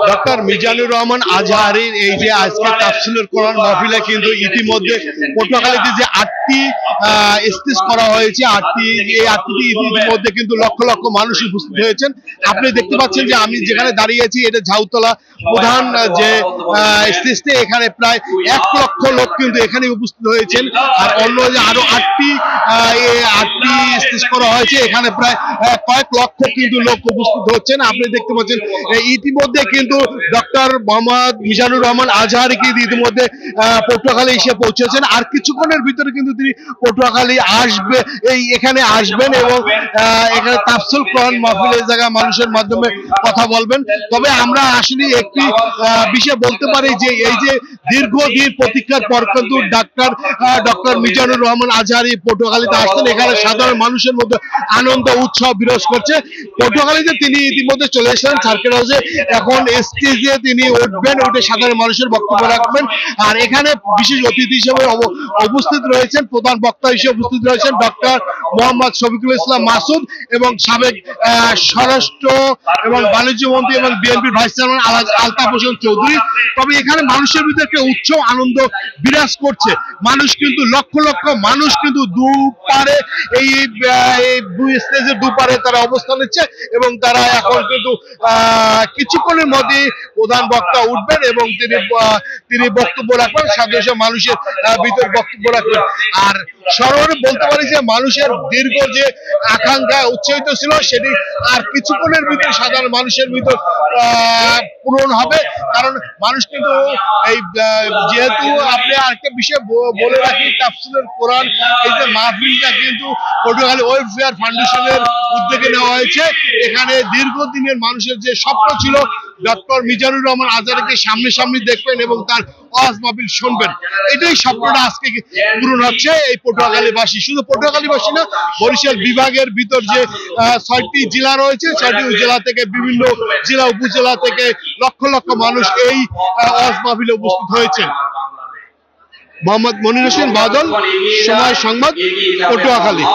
Doctor Mizanur Rahman আজহারীর এই যে আজকে তাফসীরুল কোরআন মাহফিলে কিন্তু ইতিমধ্যে পটুয়াখালীতে যে 8টি স্টেজ করা হয়েছে, এই 8টি ইতিমধ্যে কিন্তু লক্ষ লক্ষ মানুষ উপস্থিত হয়েছেন। আপনি দেখতে পাচ্ছেন যে আমি যেখানে দাঁড়িয়ে আছি এটা ঝাউতলা প্রধান যে স্টেজটি, এখানে প্রায় 1 লক্ষ লোক কিন্তু এখানে উপস্থিত হয়েছেন। আর অন্য যে আরো 8টি স্টেজ করা হয়েছে, এখানে প্রায় কয়েক লক্ষ কিন্তু লোক উপস্থিত হচ্ছেন। আপনি দেখতে পাচ্ছেন ইতিমধ্যে কিন্তু ডক্টর মোহাম্মদ মিজানুর রহমান আজহারীকে ইতিমধ্যে পটুয়াখালী এসে পৌঁছেছেন। আর কিছুক্ষণের ভিতরে কিন্তু তিনি পটুয়াখালী এখানে আসবেন এবং এখানে তাফসীরুল কোরআন মাহফিলের জায়গায় মানুষের মাধ্যমে কথা বলবেন। তবে আমরা আসলে একটি বিষয় বলতে পারি যে এই যে দীর্ঘদিন প্রতীক্ষার পর কিন্তু ডক্টর মিজানুর রহমান আজহারী পটুয়াখালীতে আসছেন। এখানে সাধারণ মানুষের মধ্যে আনন্দ উৎসব বিরাজ করছে। পটুয়াখালীতে তিনি ইতিমধ্যে চলে এসেছেন সার্কিট হাউসে, এখন স্টেজে তিনি উঠবেন, উঠে সাধারণ মানুষের বক্তব্য রাখবেন। আর এখানে বিশেষ অতিথি হিসেবে উপস্থিত রয়েছেন, প্রধান বক্তা হিসেবে উপস্থিত রয়েছেন ডক্টর মোহাম্মদ শফিকুল ইসলাম মাসুদ এবং সাবেক স্বরাষ্ট্র এবং বাণিজ্য মন্ত্রী এবং বিএনপির ভাইস চেয়ারম্যান আলতাফ হোসেন চৌধুরী। তবে এখানে মানুষের ভিতরে একটা উৎসব আনন্দ বিরাজ করছে। মানুষ কিন্তু লক্ষ লক্ষ মানুষ কিন্তু দুপারে এই দুই স্টেজের দুপারে তারা অবস্থান নিচ্ছে এবং তারা এখন কিন্তু কিছুক্ষণের মধ্যে প্রধান বক্তা উঠবেন এবং তিনি বক্তব্য রাখবেন, সাধারণ মানুষের ভিতর বক্তব্য রাখবেন। আর সর্বোপরি বলতে পারি যে মানুষের দীর্ঘ যে আকাঙ্ক্ষা উচ্চারিত ছিল সেটি আর কিছুক্ষণের ভিতরে সাধারণ মানুষের ভিতর পূরণ হবে। কারণ মানুষ কিন্তু এই যেহেতু আপনি আরেকটা বিষয় বলে রাখি, তাফসীরুল কোরআন এই যে মাহফিলটা কিন্তু পটুয়াখালী ওয়েলফেয়ার ফাউন্ডেশনের উদ্যোগে নেওয়া হয়েছে। এখানে দীর্ঘদিনের মানুষের যে স্বপ্ন ছিল ডক্টর মিজানুর রহমান আজহারীকে সামনে দেখবেন এবং তার ওয়াজ মাহফিল শুনবেন, এটাই স্বপ্নটা আজকে পূরণ হচ্ছে এই পটুয়াখালীবাসী। শুধু পটুয়াখালীবাসী না, বরিশাল বিভাগের ভিতর যে 6টি জেলা রয়েছে, 6টি জেলা থেকে বিভিন্ন জেলা উপজেলা থেকে লক্ষ লক্ষ মানুষ এই ওয়াজ মাহফিলে উপস্থিত হয়েছেন। মোহাম্মদ মনির হোসেন বাদল, সময় সংবাদ, পটুয়াখালী।